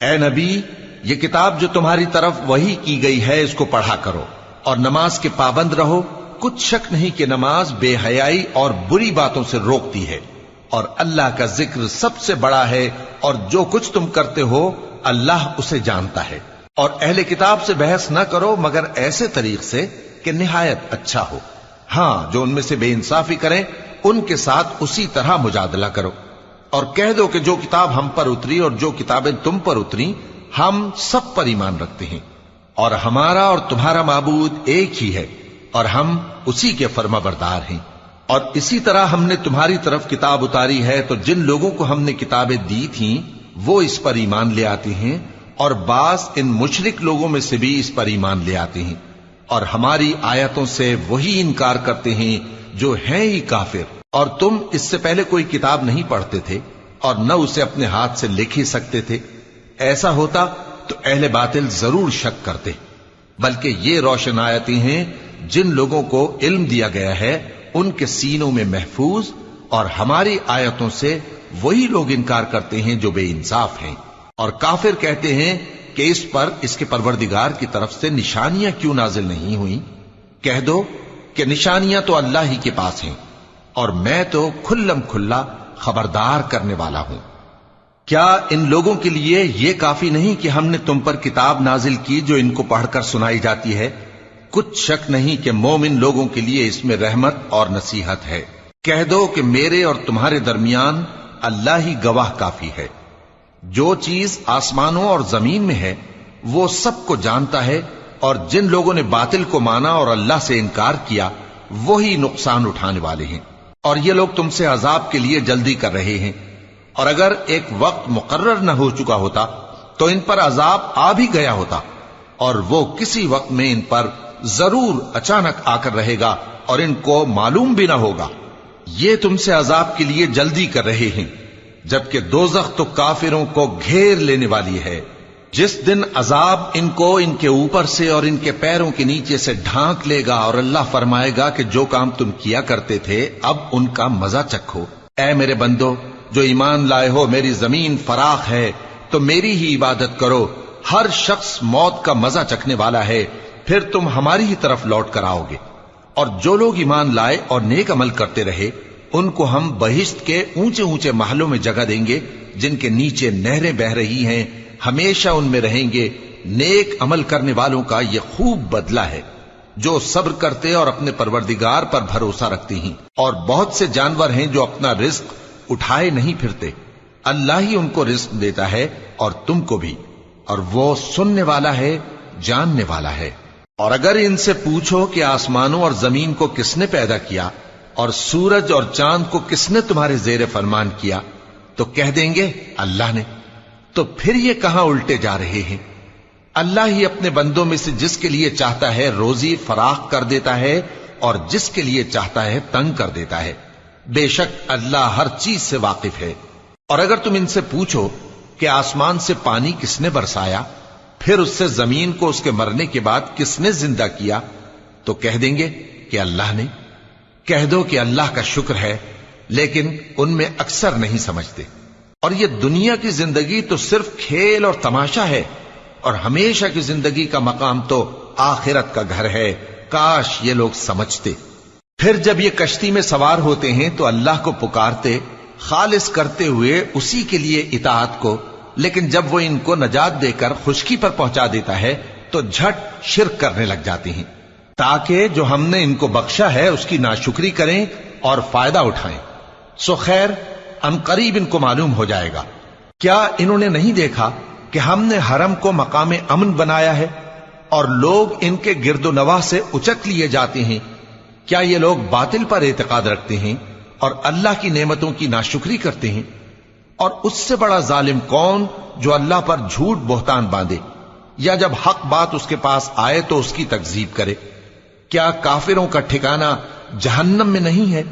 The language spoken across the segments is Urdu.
اے نبی، یہ کتاب جو تمہاری طرف وحی کی گئی ہے اس کو پڑھا کرو اور نماز کے پابند رہو۔ کچھ شک نہیں کہ نماز بے حیائی اور بری باتوں سے روکتی ہے، اور اللہ کا ذکر سب سے بڑا ہے، اور جو کچھ تم کرتے ہو اللہ اسے جانتا ہے۔ اور اہل کتاب سے بحث نہ کرو مگر ایسے طریق سے کہ نہایت اچھا ہو۔ ہاں، جو ان میں سے بے انصافی کریں ان کے ساتھ اسی طرح مجادلہ کرو، اور کہہ دو کہ جو کتاب ہم پر اتری اور جو کتابیں تم پر اتری ہم سب پر ایمان رکھتے ہیں، اور ہمارا اور تمہارا معبود ایک ہی ہے، اور ہم اسی کے فرما بردار ہیں۔ اور اسی طرح ہم نے تمہاری طرف کتاب اتاری ہے تو جن لوگوں کو ہم نے کتابیں دی تھیں وہ اس پر ایمان لے آتے ہیں، اور بعض ان مشرک لوگوں میں سے بھی اس پر ایمان لے آتے ہیں، اور ہماری آیتوں سے وہی انکار کرتے ہیں جو ہیں ہی کافر۔ اور تم اس سے پہلے کوئی کتاب نہیں پڑھتے تھے اور نہ اسے اپنے ہاتھ سے لکھ ہی سکتے تھے۔ ایسا ہوتا تو اہل باطل ضرور شک کرتے، بلکہ یہ روشن آیتیں ہیں جن لوگوں کو علم دیا گیا ہے ان کے سینوں میں محفوظ، اور ہماری آیتوں سے وہی لوگ انکار کرتے ہیں جو بے انصاف ہیں۔ اور کافر کہتے ہیں کہ اس پر اس کے پروردگار کی طرف سے نشانیاں کیوں نازل نہیں ہوئیں؟ کہہ دو کہ نشانیاں تو اللہ ہی کے پاس ہیں، اور میں تو کھلم کھلا خبردار کرنے والا ہوں۔ کیا ان لوگوں کے لیے یہ کافی نہیں کہ ہم نے تم پر کتاب نازل کی جو ان کو پڑھ کر سنائی جاتی ہے؟ کچھ شک نہیں کہ مومن لوگوں کے لیے اس میں رحمت اور نصیحت ہے۔ کہہ دو کہ میرے اور تمہارے درمیان اللہ ہی گواہ کافی ہے۔ جو چیز آسمانوں اور زمین میں ہے وہ سب کو جانتا ہے، اور جن لوگوں نے باطل کو مانا اور اللہ سے انکار کیا وہی نقصان اٹھانے والے ہیں۔ اور یہ لوگ تم سے عذاب کے لیے جلدی کر رہے ہیں، اور اگر ایک وقت مقرر نہ ہو چکا ہوتا تو ان پر عذاب آ بھی گیا ہوتا، اور وہ کسی وقت میں ان پر ضرور اچانک آ کر رہے گا اور ان کو معلوم بھی نہ ہوگا۔ یہ تم سے عذاب کے لیے جلدی کر رہے ہیں، جبکہ دوزخ تو کافروں کو گھیر لینے والی ہے۔ جس دن عذاب ان کو ان کے اوپر سے اور ان کے پیروں کے نیچے سے ڈھانک لے گا، اور اللہ فرمائے گا کہ جو کام تم کیا کرتے تھے اب ان کا مزہ چکھو۔ اے میرے بندو جو ایمان لائے ہو، میری زمین فراخ ہے تو میری ہی عبادت کرو۔ ہر شخص موت کا مزہ چکھنے والا ہے، پھر تم ہماری ہی طرف لوٹ کر آؤ گے۔ اور جو لوگ ایمان لائے اور نیک عمل کرتے رہے ان کو ہم بہشت کے اونچے اونچے محلوں میں جگہ دیں گے جن کے نیچے نہریں بہ رہی ہیں، ہمیشہ ان میں رہیں گے۔ نیک عمل کرنے والوں کا یہ خوب بدلہ ہے جو صبر کرتے اور اپنے پروردگار پر بھروسہ رکھتے ہیں۔ اور بہت سے جانور ہیں جو اپنا رزق اٹھائے نہیں پھرتے، اللہ ہی ان کو رزق دیتا ہے اور تم کو بھی، اور وہ سننے والا ہے، جاننے والا ہے۔ اور اگر ان سے پوچھو کہ آسمانوں اور زمین کو کس نے پیدا کیا اور سورج اور چاند کو کس نے تمہارے زیر فرمان کیا تو کہہ دیں گے اللہ نے۔ تو پھر یہ کہاں الٹے جا رہے ہیں؟ اللہ ہی اپنے بندوں میں سے جس کے لیے چاہتا ہے روزی فراخ کر دیتا ہے اور جس کے لیے چاہتا ہے تنگ کر دیتا ہے۔ بے شک اللہ ہر چیز سے واقف ہے۔ اور اگر تم ان سے پوچھو کہ آسمان سے پانی کس نے برسایا، پھر اس سے زمین کو اس کے مرنے کے بعد کس نے زندہ کیا تو کہہ دیں گے کہ اللہ نے۔ کہہ دو کہ اللہ کا شکر ہے، لیکن ان میں اکثر نہیں سمجھتے۔ اور یہ دنیا کی زندگی تو صرف کھیل اور تماشا ہے، اور ہمیشہ کی زندگی کا مقام تو آخرت کا گھر ہے۔ کاش یہ لوگ سمجھتے۔ پھر جب یہ کشتی میں سوار ہوتے ہیں تو اللہ کو پکارتے خالص کرتے ہوئے اسی کے لیے اطاعت کو، لیکن جب وہ ان کو نجات دے کر خشکی پر پہنچا دیتا ہے تو جھٹ شرک کرنے لگ جاتے ہیں، تاکہ جو ہم نے ان کو بخشا ہے اس کی ناشکری کریں اور فائدہ اٹھائیں۔ سو خیر ان قریب ان کو معلوم ہو جائے گا۔ کیا انہوں نے نہیں دیکھا کہ ہم نے حرم کو مقام امن بنایا ہے اور لوگ ان کے گرد و نواح سے اچک لیے جاتے ہیں؟ کیا یہ لوگ باطل پر اعتقاد رکھتے ہیں اور اللہ کی نعمتوں کی ناشکری کرتے ہیں؟ اور اس سے بڑا ظالم کون جو اللہ پر جھوٹ بہتان باندھے، یا جب حق بات اس کے پاس آئے تو اس کی تکذیب کرے؟ کیا کافروں کا ٹھکانہ جہنم میں نہیں ہے؟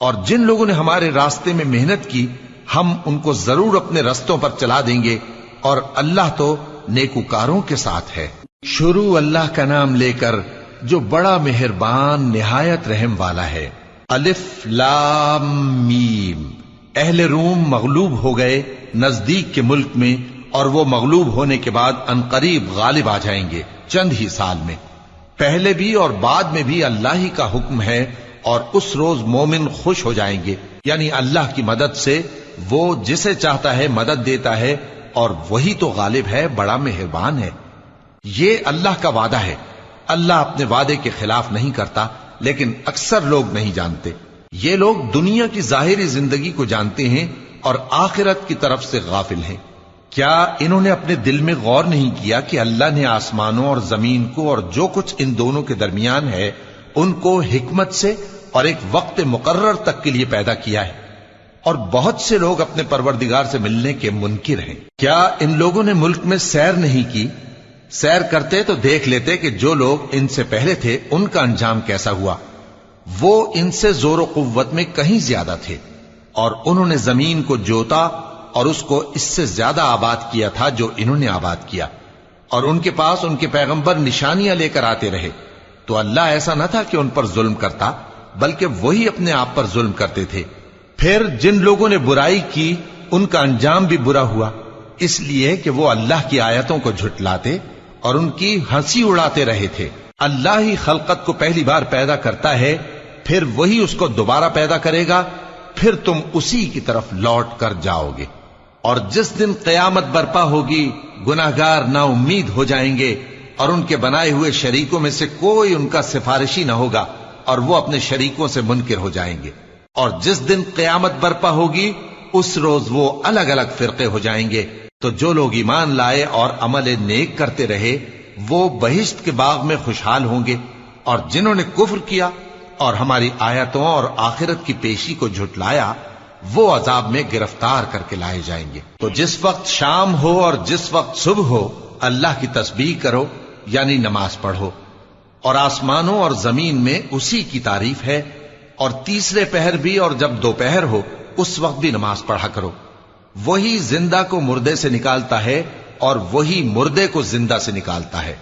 اور جن لوگوں نے ہمارے راستے میں محنت کی ہم ان کو ضرور اپنے رستوں پر چلا دیں گے، اور اللہ تو نیکوکاروں کے ساتھ ہے۔ شروع اللہ کا نام لے کر جو بڑا مہربان نہایت رحم والا ہے۔ الف لام میم۔ اہل روم مغلوب ہو گئے نزدیک کے ملک میں اور وہ مغلوب ہونے کے بعد عنقریب غالب آ جائیں گے چند ہی سال میں۔ پہلے بھی اور بعد میں بھی اللہ ہی کا حکم ہے، اور اس روز مومن خوش ہو جائیں گے، یعنی اللہ کی مدد سے وہ جسے چاہتا ہے مدد دیتا ہے، اور وہی تو غالب ہے، بڑا مہربان ہے۔ یہ اللہ کا وعدہ ہے، اللہ اپنے وعدے کے خلاف نہیں کرتا، لیکن اکثر لوگ نہیں جانتے۔ یہ لوگ دنیا کی ظاہری زندگی کو جانتے ہیں اور آخرت کی طرف سے غافل ہیں۔ کیا انہوں نے اپنے دل میں غور نہیں کیا کہ اللہ نے آسمانوں اور زمین کو اور جو کچھ ان دونوں کے درمیان ہے ان کو حکمت سے اور ایک وقت مقرر تک کے لیے پیدا کیا ہے؟ اور بہت سے لوگ اپنے پروردگار سے ملنے کے منکر ہیں۔ کیا ان لوگوں نے ملک میں سیر نہیں کی؟ سیر کرتے تو دیکھ لیتے کہ جو لوگ ان سے پہلے تھے ان کا انجام کیسا ہوا۔ وہ ان سے زور و قوت میں کہیں زیادہ تھے، اور انہوں نے زمین کو جوتا اور اس کو اس سے زیادہ آباد کیا تھا جو انہوں نے آباد کیا، اور ان کے پاس ان کے پیغمبر نشانیاں لے کر آتے رہے، تو اللہ ایسا نہ تھا کہ ان پر ظلم کرتا، بلکہ وہی اپنے آپ پر ظلم کرتے تھے۔ پھر جن لوگوں نے برائی کی ان کا انجام بھی برا ہوا، اس لیے کہ وہ اللہ کی آیتوں کو جھٹلاتے اور ان کی ہنسی اڑاتے رہے تھے۔ اللہ ہی خلقت کو پہلی بار پیدا کرتا ہے، پھر وہی اس کو دوبارہ پیدا کرے گا، پھر تم اسی کی طرف لوٹ کر جاؤ گے۔ اور جس دن قیامت برپا ہوگی گناہگار نا امید ہو جائیں گے، اور ان کے بنائے ہوئے شریکوں میں سے کوئی ان کا سفارشی نہ ہوگا، اور وہ اپنے شریکوں سے منکر ہو جائیں گے۔ اور جس دن قیامت برپا ہوگی اس روز وہ الگ الگ فرقے ہو جائیں گے، تو جو لوگ ایمان لائے اور عمل نیک کرتے رہے وہ بہشت کے باغ میں خوشحال ہوں گے، اور جنہوں نے کفر کیا اور ہماری آیتوں اور آخرت کی پیشی کو جھٹلایا وہ عذاب میں گرفتار کر کے لائے جائیں گے۔ تو جس وقت شام ہو اور جس وقت صبح ہو اللہ کی تسبیح کرو، یعنی نماز پڑھو، اور آسمانوں اور زمین میں اسی کی تعریف ہے، اور تیسرے پہر بھی اور جب دوپہر ہو اس وقت بھی نماز پڑھا کرو۔ وہی زندہ کو مردے سے نکالتا ہے اور وہی مردے کو زندہ سے نکالتا ہے،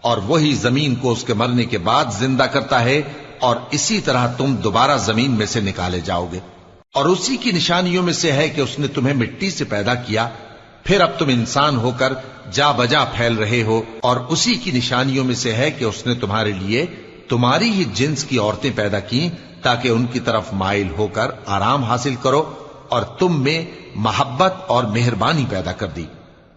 اور وہی زمین کو اس کے مرنے کے بعد زندہ کرتا ہے، اور اسی طرح تم دوبارہ زمین میں سے نکالے جاؤ گے۔ اور اسی کی نشانیوں میں سے ہے کہ اس نے تمہیں مٹی سے پیدا کیا، پھر اب تم انسان ہو کر جا بجا پھیل رہے ہو، اور اسی کی نشانیوں میں سے ہے کہ اس نے تمہارے لیے تمہاری ہی جنس کی عورتیں پیدا کی تاکہ ان کی طرف مائل ہو کر آرام حاصل کرو، اور تم میں محبت اور مہربانی پیدا کر دی۔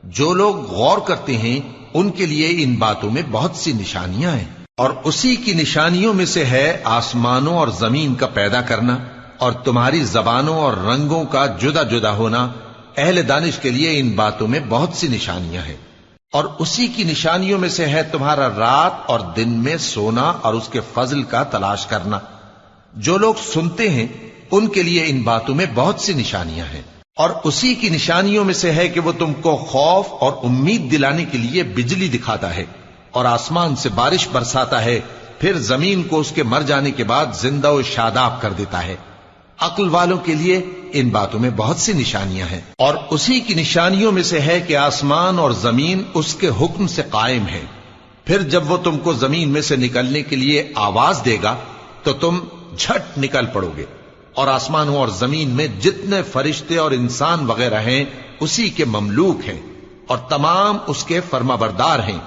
جو لوگ غور کرتے ہیں ان کے لیے ان باتوں میں بہت سی نشانیاں ہیں۔ اور اسی کی نشانیوں میں سے ہے آسمانوں اور زمین کا پیدا کرنا، اور تمہاری زبانوں اور رنگوں کا جدا جدا ہونا۔ اہل دانش کے لیے ان باتوں میں بہت سی نشانیاں ہیں۔ اور اسی کی نشانیوں میں سے ہے تمہارا رات اور دن میں سونا اور اس کے فضل کا تلاش کرنا۔ جو لوگ سنتے ہیں ان کے لیے ان باتوں میں بہت سی نشانیاں ہیں۔ اور اسی کی نشانیوں میں سے ہے کہ وہ تم کو خوف اور امید دلانے کے لیے بجلی دکھاتا ہے، اور آسمان سے بارش برساتا ہے، پھر زمین کو اس کے مر جانے کے بعد زندہ و شاداب کر دیتا ہے۔ عقل والوں کے لیے ان باتوں میں بہت سی نشانیاں ہیں۔ اور اسی کی نشانیوں میں سے ہے کہ آسمان اور زمین اس کے حکم سے قائم ہیں، پھر جب وہ تم کو زمین میں سے نکلنے کے لیے آواز دے گا تو تم جھٹ نکل پڑو گے۔ اور آسمانوں اور زمین میں جتنے فرشتے اور انسان وغیرہ ہیں اسی کے مملوک ہیں، اور تمام اس کے فرما بردار ہیں۔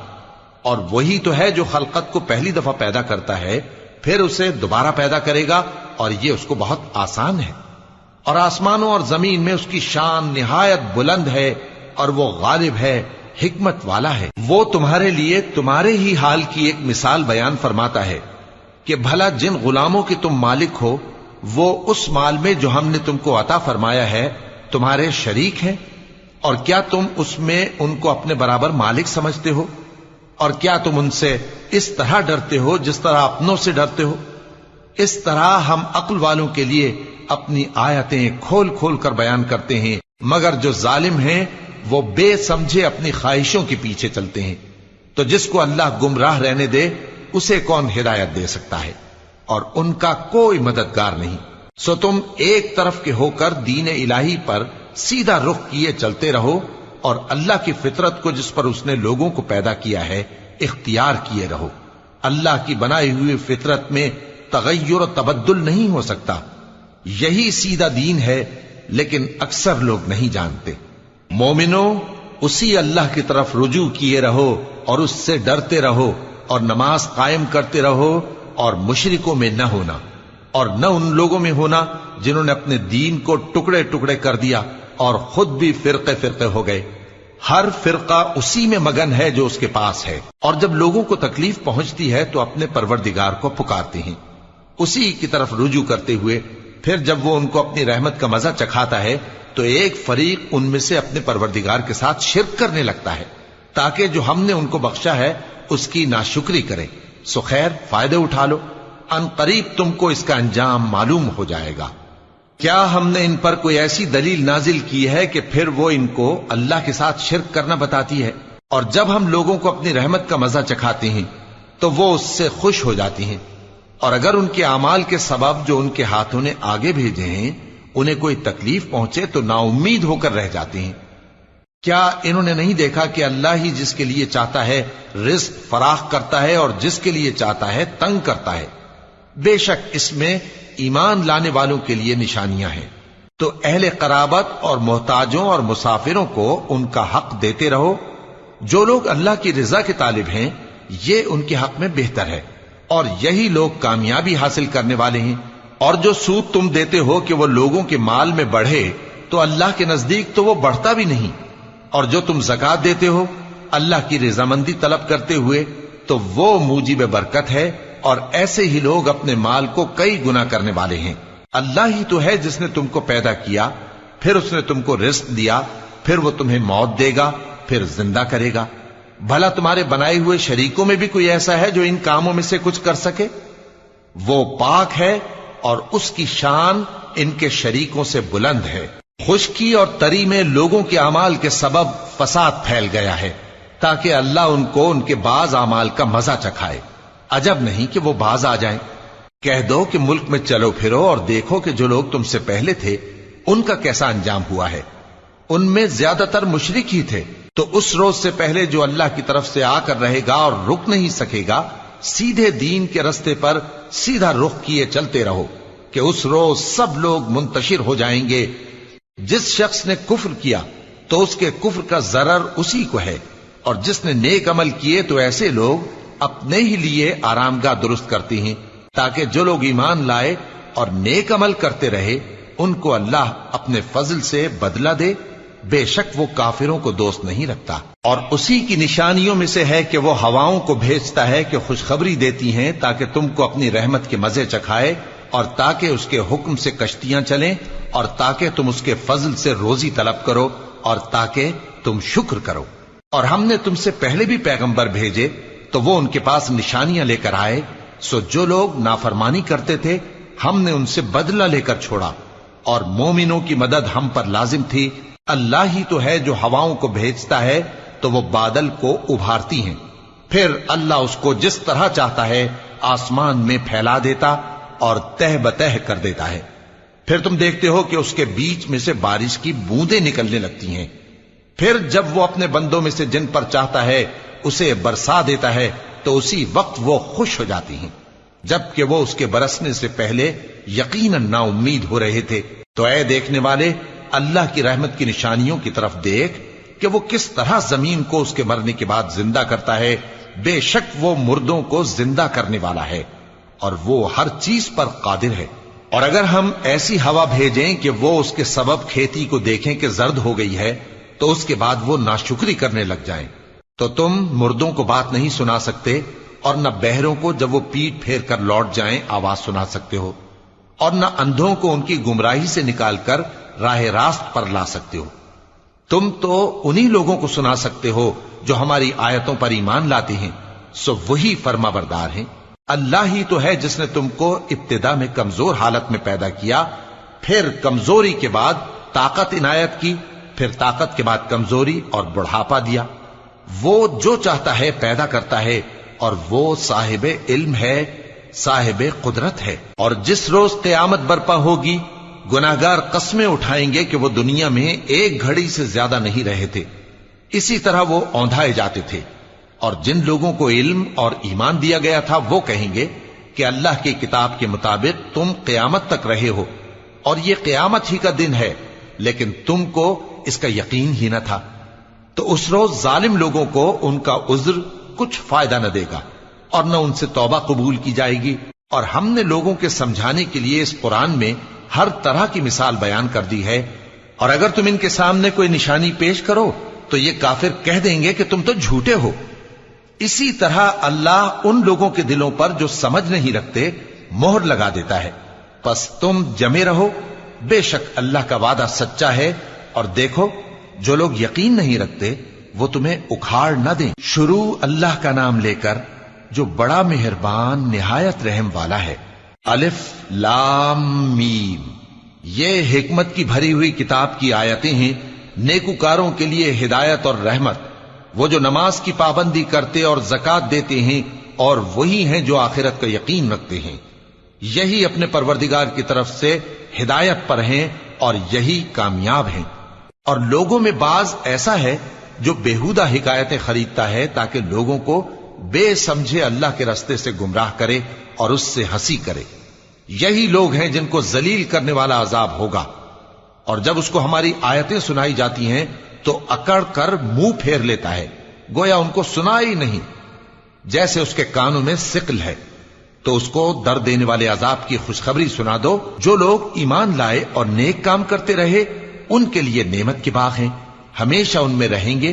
اور وہی تو ہے جو خلقت کو پہلی دفعہ پیدا کرتا ہے، پھر اسے دوبارہ پیدا کرے گا، اور یہ اس کو بہت آسان ہے۔ اور آسمانوں اور زمین میں اس کی شان نہایت بلند ہے، اور وہ غالب ہے، حکمت والا ہے۔ وہ تمہارے لیے تمہارے ہی حال کی ایک مثال بیان فرماتا ہے کہ بھلا جن غلاموں کے تم مالک ہو وہ اس مال میں جو ہم نے تم کو عطا فرمایا ہے تمہارے شریک ہیں، اور کیا تم اس میں ان کو اپنے برابر مالک سمجھتے ہو؟ اور کیا تم ان سے اس طرح ڈرتے ہو جس طرح اپنوں سے ڈرتے ہو؟ اس طرح ہم عقل والوں کے لیے اپنی آیتیں کھول کھول کر بیان کرتے ہیں، مگر جو ظالم ہیں وہ بے سمجھے اپنی خواہشوں کے پیچھے چلتے ہیں۔ تو جس کو اللہ گمراہ رہنے دے اسے کون ہدایت دے سکتا ہے، اور ان کا کوئی مددگار نہیں۔ سو تم ایک طرف کے ہو کر دین الہی پر سیدھا رخ کیے چلتے رہو، اور اللہ کی فطرت کو جس پر اس نے لوگوں کو پیدا کیا ہے اختیار کیے رہو۔ اللہ کی بنائی ہوئی فطرت میں تغیر و تبدل نہیں ہو سکتا، یہی سیدھا دین ہے، لیکن اکثر لوگ نہیں جانتے۔ مومنو، اسی اللہ کی طرف رجوع کیے رہو اور اس سے ڈرتے رہو اور نماز قائم کرتے رہو اور مشرکوں میں نہ ہونا، اور نہ ان لوگوں میں ہونا جنہوں نے اپنے دین کو ٹکڑے ٹکڑے کر دیا اور خود بھی فرقے فرقے ہو گئے۔ ہر فرقہ اسی میں مگن ہے جو اس کے پاس ہے، اور جب لوگوں کو تکلیف پہنچتی ہے تو اپنے پروردگار کو پکارتے ہیں، اسی کی طرف رجوع کرتے ہوئے پھر جب وہ ان کو اپنی رحمت کا مزہ چکھاتا ہے تو ایک فریق ان میں سے اپنے پروردگار کے ساتھ شرک کرنے لگتا ہے تاکہ جو ہم نے ان کو بخشا ہے اس کی ناشکری کریں۔ سو خیر، فائدے اٹھا لو، ان قریب تم کو اس کا انجام معلوم ہو جائے گا۔ کیا ہم نے ان پر کوئی ایسی دلیل نازل کی ہے کہ پھر وہ ان کو اللہ کے ساتھ شرک کرنا بتاتی ہے؟ اور جب ہم لوگوں کو اپنی رحمت کا مزہ چکھاتے ہیں تو وہ اس سے خوش ہو جاتی ہیں، اور اگر ان کے اعمال کے سبب جو ان کے ہاتھوں نے آگے بھیجے ہیں انہیں کوئی تکلیف پہنچے تو نا امید ہو کر رہ جاتے ہیں۔ کیا انہوں نے نہیں دیکھا کہ اللہ ہی جس کے لیے چاہتا ہے رزق فراخ کرتا ہے اور جس کے لیے چاہتا ہے تنگ کرتا ہے؟ بے شک اس میں ایمان لانے والوں کے لیے نشانیاں ہیں۔ تو اہل قرابت اور محتاجوں اور مسافروں کو ان کا حق دیتے رہو۔ جو لوگ اللہ کی رضا کے طالب ہیں یہ ان کے حق میں بہتر ہے، اور یہی لوگ کامیابی حاصل کرنے والے ہیں۔ اور جو سود تم دیتے ہو کہ وہ لوگوں کے مال میں بڑھے تو اللہ کے نزدیک تو وہ بڑھتا بھی نہیں، اور جو تم زکات دیتے ہو اللہ کی رضامندی طلب کرتے ہوئے تو وہ موجب برکت ہے، اور ایسے ہی لوگ اپنے مال کو کئی گنا کرنے والے ہیں۔ اللہ ہی تو ہے جس نے تم کو پیدا کیا، پھر اس نے تم کو رزق دیا، پھر وہ تمہیں موت دے گا، پھر زندہ کرے گا۔ بھلا تمہارے بنائے ہوئے شریکوں میں بھی کوئی ایسا ہے جو ان کاموں میں سے کچھ کر سکے؟ وہ پاک ہے اور اس کی شان ان کے شریکوں سے بلند ہے۔ خشکی اور تری میں لوگوں کے اعمال کے سبب فساد پھیل گیا ہے تاکہ اللہ ان کو ان کے بعض اعمال کا مزہ چکھائے۔ عجب نہیں کہ وہ باز آ جائیں۔ کہہ دو کہ ملک میں چلو پھرو اور دیکھو کہ جو لوگ تم سے پہلے تھے ان کا کیسا انجام ہوا ہے۔ ان میں زیادہ تر مشرک ہی تھے، تو اس روز سے پہلے جو اللہ کی طرف سے آ کر رہے گا اور رک نہیں سکے گا، سیدھے دین کے رستے پر سیدھا رخ کیے چلتے رہو کہ اس روز سب لوگ منتشر ہو جائیں گے۔ جس شخص نے کفر کیا تو اس کے کفر کا ضرر اسی کو ہے، اور جس نے نیک عمل کیے تو ایسے لوگ اپنے ہی لیے آرام گاہ درست کرتے ہیں تاکہ جو لوگ ایمان لائے اور نیک عمل کرتے رہے ان کو اللہ اپنے فضل سے بدلہ دے۔ بے شک وہ کافروں کو دوست نہیں رکھتا۔ اور اسی کی نشانیوں میں سے ہے کہ وہ ہواؤں کو بھیجتا ہے کہ خوشخبری دیتی ہیں تاکہ تم کو اپنی رحمت کے مزے چکھائے، اور تاکہ اس کے حکم سے کشتیاں چلیں، اور تاکہ تم اس کے فضل سے روزی طلب کرو، اور تاکہ تم شکر کرو۔ اور ہم نے تم سے پہلے بھی پیغمبر بھیجے تو وہ ان کے پاس نشانیاں لے کر آئے، سو جو لوگ نافرمانی کرتے تھے ہم نے ان سے بدلہ لے کر چھوڑا، اور مومنوں کی مدد ہم پر لازم تھی۔ اللہ ہی تو ہے جو ہواؤں کو بھیجتا ہے تو وہ بادل کو ابھارتی ہیں، پھر اللہ اس کو جس طرح چاہتا ہے آسمان میں پھیلا دیتا اور تہ بتہ کر دیتا ہے۔ پھر تم دیکھتے ہو کہ اس کے بیچ میں سے بارش کی بوندیں نکلنے لگتی ہیں، پھر جب وہ اپنے بندوں میں سے جن پر چاہتا ہے اسے برسا دیتا ہے تو اسی وقت وہ خوش ہو جاتی ہیں، جبکہ وہ اس کے برسنے سے پہلے یقیناً نا امید ہو رہے تھے۔ تو اے دیکھنے والے، اللہ کی رحمت کی نشانیوں کی طرف دیکھ کہ وہ کس طرح زمین کو اس کے مرنے کے بعد زندہ کرتا ہے۔ بے شک وہ مردوں کو زندہ کرنے والا ہے اور وہ ہر چیز پر قادر ہے۔ اور اگر ہم ایسی ہوا بھیجیں کہ وہ اس کے سبب کھیتی کو دیکھیں کہ زرد ہو گئی ہے تو اس کے بعد وہ ناشکری کرنے لگ جائیں، تو تم مردوں کو بات نہیں سنا سکتے، اور نہ بہروں کو جب وہ پیٹ پھیر کر لوٹ جائیں آواز سنا سکتے ہو، اور نہ اندھوں کو ان کی گمراہی سے نکال کر راہ راست پر لا سکتے ہو۔ تم تو انہی لوگوں کو سنا سکتے ہو جو ہماری آیتوں پر ایمان لاتے ہیں، سو وہی فرما بردار ہیں۔ اللہ ہی تو ہے جس نے تم کو ابتدا میں کمزور حالت میں پیدا کیا، پھر کمزوری کے بعد طاقت عنایت کی، پھر طاقت کے بعد کمزوری اور بڑھاپا دیا۔ وہ جو چاہتا ہے پیدا کرتا ہے، اور وہ صاحب علم ہے، صاحب قدرت ہے۔ اور جس روز قیامت برپا ہوگی گناہگار قسمیں اٹھائیں گے کہ وہ دنیا میں ایک گھڑی سے زیادہ نہیں رہے تھے، اسی طرح وہ اوندھائے جاتے تھے۔ اور جن لوگوں کو علم اور ایمان دیا گیا تھا وہ کہیں گے کہ اللہ کی کتاب کے مطابق تم قیامت تک رہے ہو، اور یہ قیامت ہی کا دن ہے، لیکن تم کو اس کا یقین ہی نہ تھا۔ تو اس روز ظالم لوگوں کو ان کا عذر کچھ فائدہ نہ دے گا اور نہ ان سے توبہ قبول کی جائے گی۔ اور ہم نے لوگوں کے سمجھانے کے لیے اس قرآن میں ہر طرح کی مثال بیان کر دی ہے، اور اگر تم ان کے سامنے کوئی نشانی پیش کرو تو یہ کافر کہہ دیں گے کہ تم تو جھوٹے ہو۔ اسی طرح اللہ ان لوگوں کے دلوں پر جو سمجھ نہیں رکھتے مہر لگا دیتا ہے۔ پس تم جمے رہو، بے شک اللہ کا وعدہ سچا ہے، اور دیکھو جو لوگ یقین نہیں رکھتے وہ تمہیں اکھاڑ نہ دیں۔ شروع اللہ کا نام لے کر جو بڑا مہربان نہایت رحم والا ہے۔ الف لام میم، یہ حکمت کی بھری ہوئی کتاب کی آیتیں ہیں، نیکوکاروں کے لیے ہدایت اور رحمت، وہ جو نماز کی پابندی کرتے اور زکات دیتے ہیں، اور وہی ہیں جو آخرت کا یقین رکھتے ہیں، یہی اپنے پروردگار کی طرف سے ہدایت پر ہیں اور یہی کامیاب ہیں۔ اور لوگوں میں بعض ایسا ہے جو بیہودہ حکایتیں خریدتا ہے تاکہ لوگوں کو بے سمجھے اللہ کے رستے سے گمراہ کرے اور اس سے ہنسی کرے۔ یہی لوگ ہیں جن کو ذلیل کرنے والا عذاب ہوگا، اور جب اس کو ہماری آیتیں سنائی جاتی ہیں تو اکڑ کر منہ پھیر لیتا ہے، گویا ان کو سنا ہی نہیں، جیسے اس کے کانوں میں ثقل ہے۔ تو اس کو درد دینے والے عذاب کی خوشخبری سنا دو۔ جو لوگ ایمان لائے اور نیک کام کرتے رہے ان کے لیے نعمت کے باغ ہیں، ہمیشہ ان میں رہیں گے۔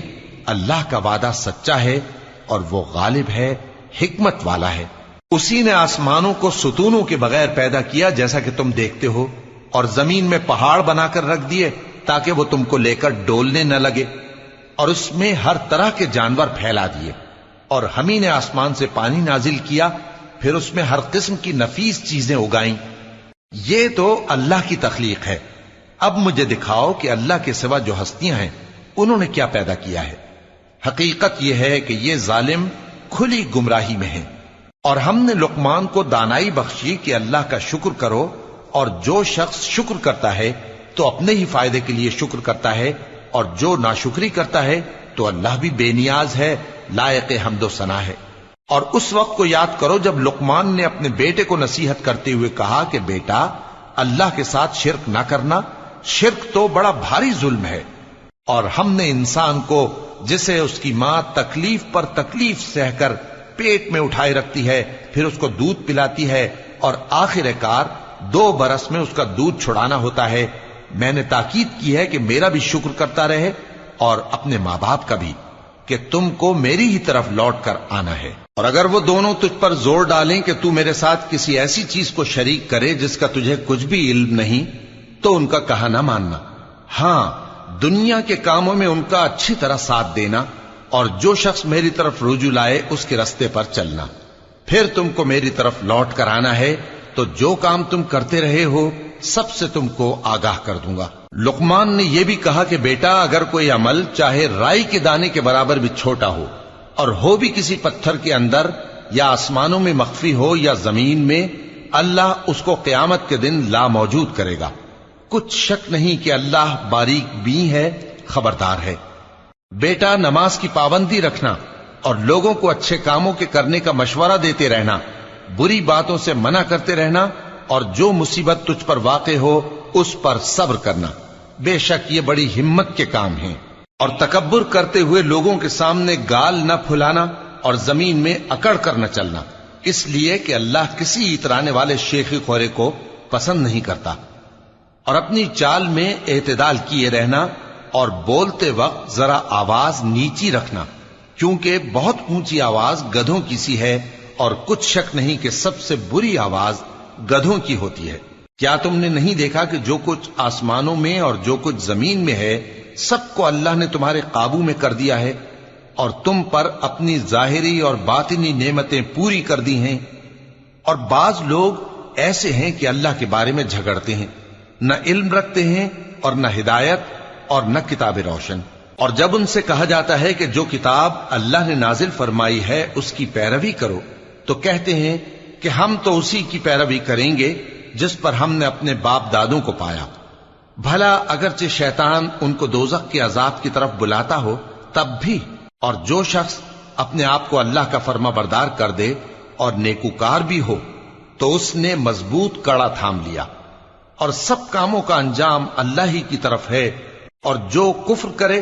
اللہ کا وعدہ سچا ہے اور وہ غالب ہے، حکمت والا ہے۔ اسی نے آسمانوں کو ستونوں کے بغیر پیدا کیا جیسا کہ تم دیکھتے ہو، اور زمین میں پہاڑ بنا کر رکھ دیے تاکہ وہ تم کو لے کر ڈولنے نہ لگے، اور اس میں ہر طرح کے جانور پھیلا دیے۔ اور ہم ہی نے آسمان سے پانی نازل کیا، پھر اس میں ہر قسم کی نفیس چیزیں اگائیں۔ یہ تو اللہ کی تخلیق ہے۔ اب مجھے دکھاؤ کہ اللہ کے سوا جو ہستیاں ہیں انہوں نے کیا پیدا کیا ہے۔ حقیقت یہ ہے کہ یہ ظالم کھلی گمراہی میں ہیں۔ اور ہم نے لقمان کو دانائی بخشی کہ اللہ کا شکر کرو، اور جو شخص شکر کرتا ہے تو اپنے ہی فائدے کے لیے شکر کرتا ہے، اور جو ناشکری کرتا ہے تو اللہ بھی بے نیاز ہے، لائق حمد و ثنا ہے۔ اور اس وقت کو یاد کرو جب لقمان نے اپنے بیٹے کو نصیحت کرتے ہوئے کہا کہ بیٹا، اللہ کے ساتھ شرک نہ کرنا، شرک تو بڑا بھاری ظلم ہے۔ اور ہم نے انسان کو جسے اس کی ماں تکلیف پر تکلیف سہ کر پیٹ میں اٹھائے رکھتی ہے، پھر اس کو دودھ پلاتی ہے، اور آخر کار 2 برس میں اس کا دودھ چھڑانا ہوتا ہے، میں نے تاکید کی ہے کہ میرا بھی شکر کرتا رہے اور اپنے ماں باپ کا بھی، کہ تم کو میری ہی طرف لوٹ کر آنا ہے۔ اور اگر وہ دونوں تجھ پر زور ڈالیں کہ تو میرے ساتھ کسی ایسی چیز کو شریک کرے جس کا تجھے کچھ بھی علم نہیں، تو ان کا کہا نہ ماننا۔ ہاں، دنیا کے کاموں میں ان کا اچھی طرح ساتھ دینا، اور جو شخص میری طرف رجوع لائے اس کے رستے پر چلنا۔ پھر تم کو میری طرف لوٹ کر آنا ہے، تو جو کام تم کرتے رہے ہو سب سے تم کو آگاہ کر دوں گا۔ لقمان نے یہ بھی کہا کہ بیٹا، اگر کوئی عمل چاہے رائی کے دانے کے برابر بھی چھوٹا ہو، اور ہو بھی کسی پتھر کے اندر یا آسمانوں میں مخفی ہو یا زمین میں، اللہ اس کو قیامت کے دن لا موجود کرے گا۔ کچھ شک نہیں کہ اللہ باریک بین ہے، خبردار ہے۔ بیٹا، نماز کی پابندی رکھنا اور لوگوں کو اچھے کاموں کے کرنے کا مشورہ دیتے رہنا، بری باتوں سے منع کرتے رہنا، اور جو مصیبت تجھ پر واقع ہو اس پر صبر کرنا، بے شک یہ بڑی ہمت کے کام ہیں۔ اور تکبر کرتے ہوئے لوگوں کے سامنے گال نہ پھلانا اور زمین میں اکڑ کر نہ چلنا، اس لیے کہ اللہ کسی اترانے والے شیخی خورے کو پسند نہیں کرتا۔ اور اپنی چال میں اعتدال کیے رہنا، اور بولتے وقت ذرا آواز نیچی رکھنا، کیونکہ بہت اونچی آواز گدھوں کی سی ہے، اور کچھ شک نہیں کہ سب سے بری آواز گدھوں کی ہوتی ہے۔ کیا تم نے نہیں دیکھا کہ جو کچھ آسمانوں میں اور جو کچھ زمین میں ہے سب کو اللہ نے تمہارے قابو میں کر دیا ہے، اور تم پر اپنی ظاہری اور باطنی نعمتیں پوری کر دی ہیں۔ اور بعض لوگ ایسے ہیں کہ اللہ کے بارے میں جھگڑتے ہیں، نہ علم رکھتے ہیں اور نہ ہدایت اور نہ کتاب روشن۔ اور جب ان سے کہا جاتا ہے کہ جو کتاب اللہ نے نازل فرمائی ہے اس کی پیروی کرو، تو کہتے ہیں کہ ہم تو اسی کی پیروی کریں گے جس پر ہم نے اپنے باپ دادوں کو پایا۔ بھلا اگرچہ شیطان ان کو دوزخ کے عذاب کی طرف بلاتا ہو تب بھی، اور جو شخص اپنے آپ کو اللہ کا فرما بردار کر دے اور نیکوکار بھی ہو تو اس نے مضبوط کڑا تھام لیا، اور سب کاموں کا انجام اللہ ہی کی طرف ہے۔ اور جو کفر کرے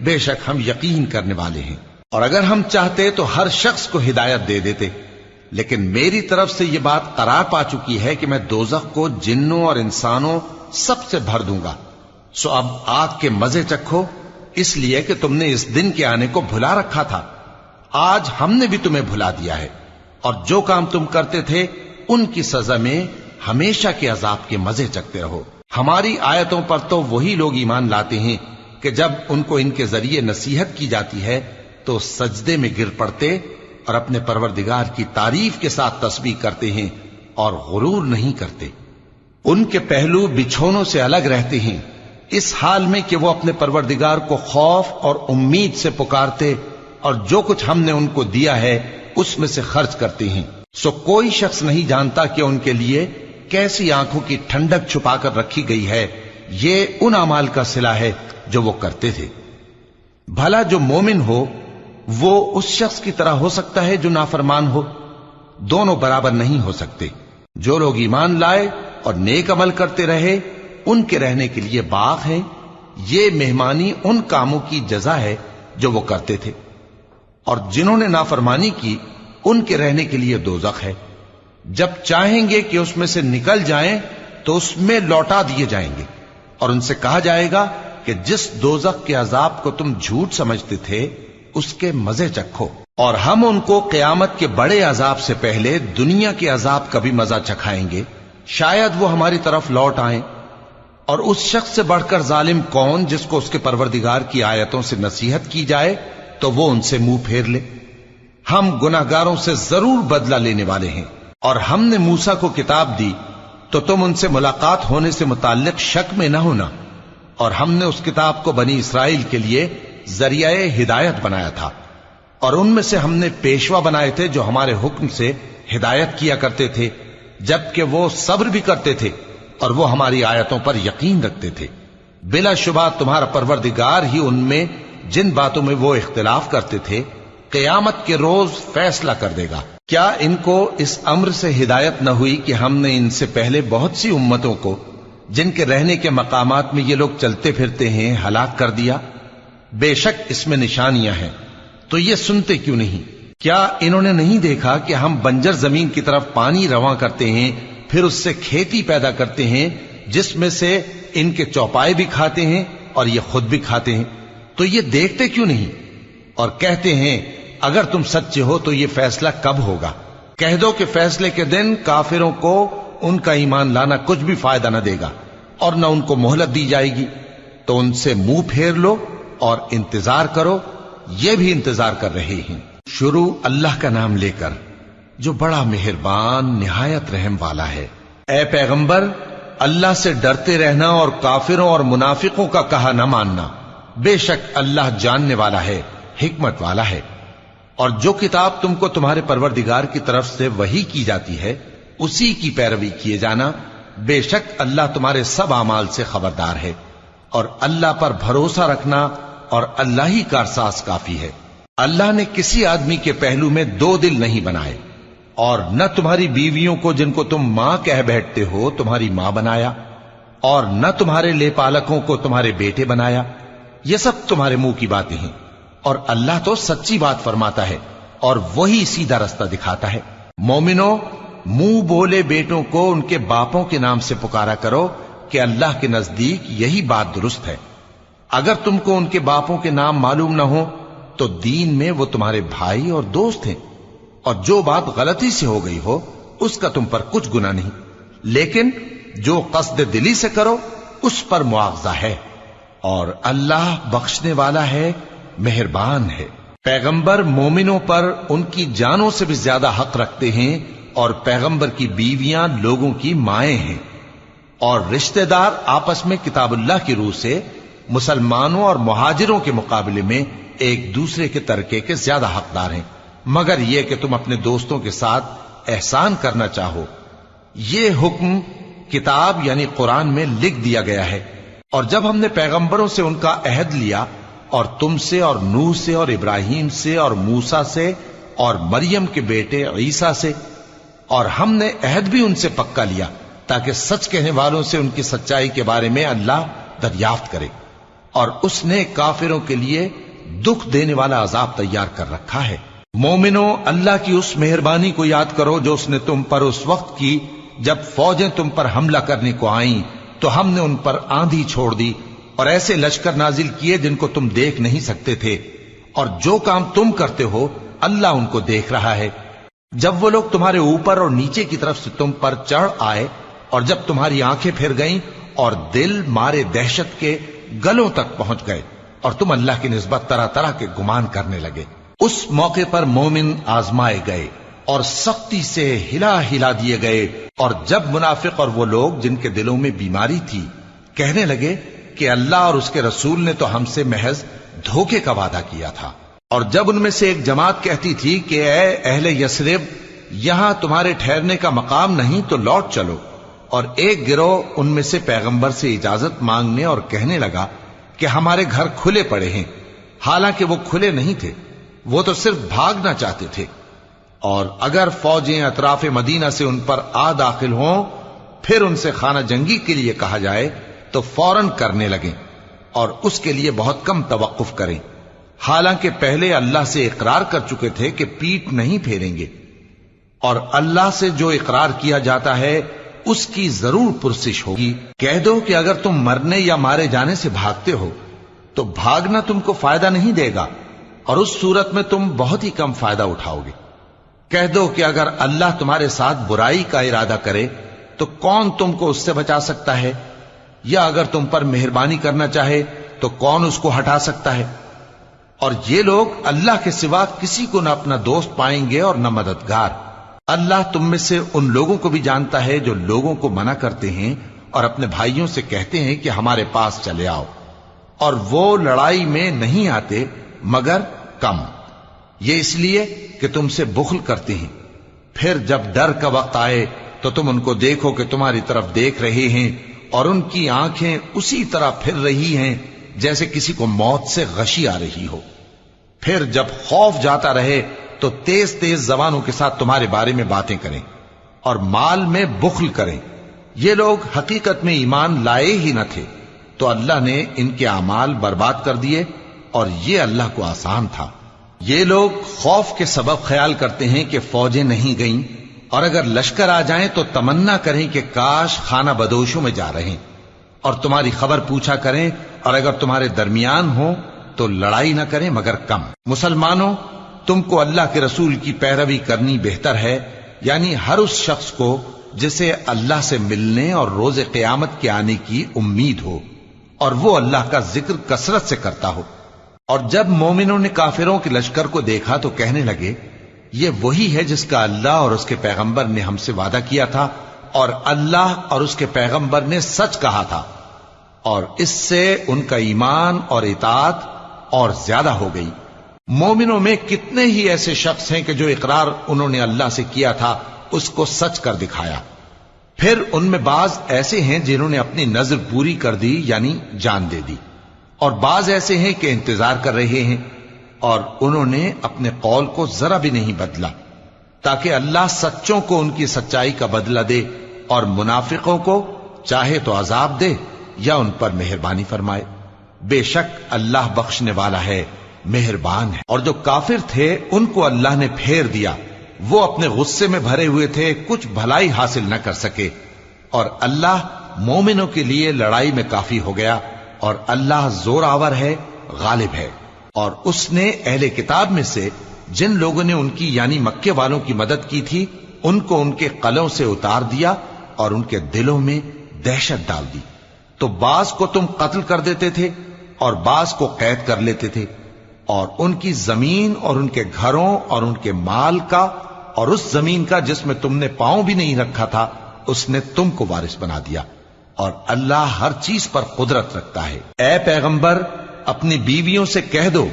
بے شک ہم یقین کرنے والے ہیں۔ اور اگر ہم چاہتے تو ہر شخص کو ہدایت دے دیتے، لیکن میری طرف سے یہ بات قرار پا چکی ہے کہ میں دوزخ کو جنوں اور انسانوں سب سے بھر دوں گا، سو اب آگ کے مزے چکھو، اس لیے کہ تم نے اس دن کے آنے کو بھلا رکھا تھا۔ آج ہم نے بھی تمہیں بھلا دیا ہے، اور جو کام تم کرتے تھے ان کی سزا میں ہمیشہ کے عذاب کے مزے چکتے رہو۔ ہماری آیتوں پر تو وہی لوگ ایمان لاتے ہیں کہ جب ان کو ان کے ذریعے نصیحت کی جاتی ہے تو سجدے میں گر پڑتے اور اپنے پروردگار کی تعریف کے ساتھ تسبیح کرتے ہیں اور غرور نہیں کرتے۔ ان کے پہلو بچھونوں سے الگ رہتے ہیں، اس حال میں کہ وہ اپنے پروردگار کو خوف اور امید سے پکارتے اور جو کچھ ہم نے ان کو دیا ہے اس میں سے خرچ کرتے ہیں۔ سو کوئی شخص نہیں جانتا کہ ان کے لیے کیسی آنکھوں کی ٹھنڈک چھپا کر رکھی گئی ہے، یہ ان اعمال کا صلہ ہے جو وہ کرتے تھے۔ بھلا جو مومن ہو وہ اس شخص کی طرح ہو سکتا ہے جو نافرمان ہو؟ دونوں برابر نہیں ہو سکتے۔ جو لوگ ایمان لائے اور نیک عمل کرتے رہے ان کے رہنے کے لیے باغ ہے، یہ مہمانی ان کاموں کی جزا ہے جو وہ کرتے تھے، اور جنہوں نے نافرمانی کی ان کے رہنے کے لیے دوزخ ہے، جب چاہیں گے کہ اس میں سے نکل جائیں تو اس میں لوٹا دیے جائیں گے، اور ان سے کہا جائے گا کہ جس دوزخ کے عذاب کو تم جھوٹ سمجھتے تھے اس کے مزے چکھو، اور ہم ان کو قیامت کے بڑے عذاب سے پہلے دنیا کے عذاب کا بھی مزہ چکھائیں گے، شاید وہ ہماری طرف لوٹ آئیں۔ اور اس شخص سے بڑھ کر ظالم کون جس کو اس کے پروردگار کی آیتوں سے نصیحت کی جائے تو وہ ان سے منہ پھیر لے۔ ہم گناہگاروں سے ضرور بدلہ لینے والے ہیں، اور ہم نے موسیٰ کو کتاب دی تو تم ان سے ملاقات ہونے سے متعلق شک میں نہ ہونا، اور ہم نے اس کتاب کو بنی اسرائیل کے لیے ذریعہ ہدایت بنایا تھا، اور ان میں سے ہم نے پیشوا بنائے تھے جو ہمارے حکم سے ہدایت کیا کرتے تھے، جبکہ وہ صبر بھی کرتے تھے اور وہ ہماری آیتوں پر یقین رکھتے تھے۔ بلا شبہ تمہارا پروردگار ہی ان میں جن باتوں میں وہ اختلاف کرتے تھے قیامت کے روز فیصلہ کر دے گا۔ کیا ان کو اس امر سے ہدایت نہ ہوئی کہ ہم نے ان سے پہلے بہت سی امتوں کو جن کے رہنے کے مقامات میں یہ لوگ چلتے پھرتے ہیں ہلاک کر دیا؟ بے شک اس میں نشانیاں ہیں، تو یہ سنتے کیوں نہیں؟ کیا انہوں نے نہیں دیکھا کہ ہم بنجر زمین کی طرف پانی رواں کرتے ہیں، پھر اس سے کھیتی پیدا کرتے ہیں جس میں سے ان کے چوپائے بھی کھاتے ہیں اور یہ خود بھی کھاتے ہیں، تو یہ دیکھتے کیوں نہیں؟ اور کہتے ہیں اگر تم سچے ہو تو یہ فیصلہ کب ہوگا؟ کہہ دو کہ فیصلے کے دن کافروں کو ان کا ایمان لانا کچھ بھی فائدہ نہ دے گا اور نہ ان کو مہلت دی جائے گی، تو ان سے منہ پھیر لو اور انتظار کرو، یہ بھی انتظار کر رہے ہیں۔ شروع اللہ کا نام لے کر جو بڑا مہربان نہایت رحم والا ہے۔ اے پیغمبر اللہ سے ڈرتے رہنا اور کافروں اور منافقوں کا کہا نہ ماننا، بے شک اللہ جاننے والا ہے، حکمت والا ہے۔ اور جو کتاب تم کو تمہارے پروردگار کی طرف سے وحی کی جاتی ہے اسی کی پیروی کیے جانا، بے شک اللہ تمہارے سب اعمال سے خبردار ہے، اور اللہ پر بھروسہ رکھنا اور اللہ ہی کارساز کافی ہے۔ اللہ نے کسی آدمی کے پہلو میں دو دل نہیں بنائے، اور نہ تمہاری بیویوں کو جن کو تم ماں کہہ بیٹھتے ہو تمہاری ماں بنایا، اور نہ تمہارے لے پالکوں کو تمہارے بیٹے بنایا، یہ سب تمہارے منہ کی باتیں ہیں، اور اللہ تو سچی بات فرماتا ہے اور وہی سیدھا رستہ دکھاتا ہے۔ مومنو، منہ بولے بیٹوں کو ان کے باپوں کے نام سے پکارا کرو کہ اللہ کے نزدیک یہی بات درست ہے۔ اگر تم کو ان کے باپوں کے نام معلوم نہ ہو تو دین میں وہ تمہارے بھائی اور دوست ہیں، اور جو بات غلطی سے ہو گئی ہو اس کا تم پر کچھ گناہ نہیں، لیکن جو قصد دلی سے کرو اس پر مواخذہ ہے، اور اللہ بخشنے والا ہے، مہربان ہے۔ پیغمبر مومنوں پر ان کی جانوں سے بھی زیادہ حق رکھتے ہیں، اور پیغمبر کی بیویاں لوگوں کی مائیں ہیں، اور رشتہ دار آپس میں کتاب اللہ کی روح سے مسلمانوں اور مہاجروں کے مقابلے میں ایک دوسرے کے ترکے کے زیادہ حقدار ہیں، مگر یہ کہ تم اپنے دوستوں کے ساتھ احسان کرنا چاہو۔ یہ حکم کتاب یعنی قرآن میں لکھ دیا گیا ہے، اور جب ہم نے پیغمبروں سے ان کا عہد لیا، اور تم سے اور نوح سے اور ابراہیم سے اور موسیٰ سے اور مریم کے بیٹے عیسیٰ سے، اور ہم نے عہد بھی ان سے پکا لیا تاکہ سچ کہنے والوں سے ان کی سچائی کے بارے میں اللہ دریافت کرے، اور اس نے کافروں کے لیے دکھ دینے والا عذاب تیار کر رکھا ہے۔ مومنو، اللہ کی اس مہربانی کو یاد کرو جو اس نے تم پر اس وقت کی جب فوجیں تم پر حملہ کرنے کو آئیں تو ہم نے ان پر آندھی چھوڑ دی اور ایسے لشکر نازل کیے جن کو تم دیکھ نہیں سکتے تھے، اور جو کام تم کرتے ہو اللہ ان کو دیکھ رہا ہے۔ جب وہ لوگ تمہارے اوپر اور نیچے کی طرف سے تم پر چڑھ آئے اور جب تمہاری آنکھیں پھر گئیں اور دل مارے دہشت کے گلوں تک پہنچ گئے اور تم اللہ کی نسبت طرح طرح کے گمان کرنے لگے، اس موقع پر مومن آزمائے گئے اور سختی سے ہلا ہلا دیے گئے۔ اور جب منافق اور وہ لوگ جن کے دلوں میں بیماری تھی کہنے لگے کہ اللہ اور اس کے رسول نے تو ہم سے محض دھوکے کا وعدہ کیا تھا، اور جب ان میں سے ایک جماعت کہتی تھی کہ اے اہل یثرب، یہاں تمہارے ٹھہرنے کا مقام نہیں تو لوٹ چلو، اور ایک گروہ ان میں سے پیغمبر سے اجازت مانگنے اور کہنے لگا کہ ہمارے گھر کھلے پڑے ہیں، حالانکہ وہ کھلے نہیں تھے، وہ تو صرف بھاگنا چاہتے تھے۔ اور اگر فوجیں اطراف مدینہ سے ان پر آ داخل ہوں پھر ان سے خانہ جنگی کے لیے کہا جائے تو فوراً کرنے لگیں اور اس کے لیے بہت کم توقف کریں، حالانکہ پہلے اللہ سے اقرار کر چکے تھے کہ پیٹ نہیں پھیریں گے، اور اللہ سے جو اقرار کیا جاتا ہے اس کی ضرور پرسش ہوگی۔ کہہ دو کہ اگر تم مرنے یا مارے جانے سے بھاگتے ہو تو بھاگنا تم کو فائدہ نہیں دے گا، اور اس صورت میں تم بہت ہی کم فائدہ اٹھاؤ گے۔ کہہ دو کہ اگر اللہ تمہارے ساتھ برائی کا ارادہ کرے تو کون تم کو اس سے بچا سکتا ہے، یا اگر تم پر مہربانی کرنا چاہے تو کون اس کو ہٹا سکتا ہے۔ اور یہ لوگ اللہ کے سوا کسی کو نہ اپنا دوست پائیں گے اور نہ مددگار۔ اللہ تم میں سے ان لوگوں کو بھی جانتا ہے جو لوگوں کو منع کرتے ہیں اور اپنے بھائیوں سے کہتے ہیں کہ ہمارے پاس چلے آؤ، اور وہ لڑائی میں نہیں آتے مگر کم، یہ اس لیے کہ تم سے بخل کرتے ہیں۔ پھر جب ڈر کا وقت آئے تو تم ان کو دیکھو کہ تمہاری طرف دیکھ رہے ہیں اور ان کی آنکھیں اسی طرح پھر رہی ہیں جیسے کسی کو موت سے غشی آ رہی ہو۔ پھر جب خوف جاتا رہے تو تیز تیز زبانوں کے ساتھ تمہارے بارے میں باتیں کریں اور مال میں بخل کریں۔ یہ لوگ حقیقت میں ایمان لائے ہی نہ تھے، تو اللہ نے ان کے اعمال برباد کر دیے، اور یہ اللہ کو آسان تھا۔ یہ لوگ خوف کے سبب خیال کرتے ہیں کہ فوجیں نہیں گئیں، اور اگر لشکر آ جائیں تو تمنا کریں کہ کاش خانہ بدوشوں میں جا رہے، اور تمہاری خبر پوچھا کریں، اور اگر تمہارے درمیان ہو تو لڑائی نہ کریں مگر کم۔ مسلمانوں، تم کو اللہ کے رسول کی پیروی کرنی بہتر ہے، یعنی ہر اس شخص کو جسے اللہ سے ملنے اور روز قیامت کے آنے کی امید ہو، اور وہ اللہ کا ذکر کثرت سے کرتا ہو۔ اور جب مومنوں نے کافروں کے لشکر کو دیکھا تو کہنے لگے یہ وہی ہے جس کا اللہ اور اس کے پیغمبر نے ہم سے وعدہ کیا تھا، اور اللہ اور اس کے پیغمبر نے سچ کہا تھا، اور اس سے ان کا ایمان اور اطاعت اور زیادہ ہو گئی۔ مومنوں میں کتنے ہی ایسے شخص ہیں کہ جو اقرار انہوں نے اللہ سے کیا تھا اس کو سچ کر دکھایا۔ پھر ان میں بعض ایسے ہیں جنہوں نے اپنی نظر پوری کر دی، یعنی جان دے دی، اور بعض ایسے ہیں کہ انتظار کر رہے ہیں، اور انہوں نے اپنے قول کو ذرا بھی نہیں بدلا، تاکہ اللہ سچوں کو ان کی سچائی کا بدلہ دے اور منافقوں کو چاہے تو عذاب دے یا ان پر مہربانی فرمائے۔ بے شک اللہ بخشنے والا ہے، مہربان ہے۔ اور جو کافر تھے ان کو اللہ نے پھیر دیا، وہ اپنے غصے میں بھرے ہوئے تھے، کچھ بھلائی حاصل نہ کر سکے، اور اللہ مومنوں کے لیے لڑائی میں کافی ہو گیا، اور اللہ زور آور ہے، غالب ہے۔ اور اس نے اہل کتاب میں سے جن لوگوں نے ان کی یعنی مکے والوں کی مدد کی تھی ان کو ان کے قلعوں سے اتار دیا اور ان کے دلوں میں دہشت ڈال دی، تو بعض کو تم قتل کر دیتے تھے اور بعض کو قید کر لیتے تھے، اور ان کی زمین اور ان کے گھروں اور ان کے مال کا اور اس زمین کا جس میں تم نے پاؤں بھی نہیں رکھا تھا اس نے تم کو وارث بنا دیا، اور اللہ ہر چیز پر قدرت رکھتا ہے۔ اے پیغمبر، اپنی بیویوں سے کہہ دو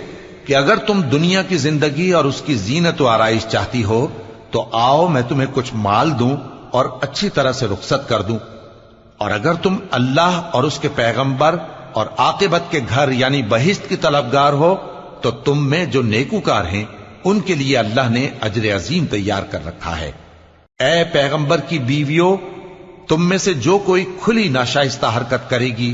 کہ اگر تم دنیا کی زندگی اور اس کی زینت و آرائش چاہتی ہو تو آؤ میں تمہیں کچھ مال دوں اور اچھی طرح سے رخصت کر دوں، اور اگر تم اللہ اور اس کے پیغمبر اور عاقبت کے گھر یعنی بہشت کی طلبگار ہو تو تم میں جو نیکوکار ہیں ان کے لیے اللہ نے اجر عظیم تیار کر رکھا ہے۔ اے پیغمبر کی بیویوں، تم میں سے جو کوئی کھلی ناشائستہ حرکت کرے گی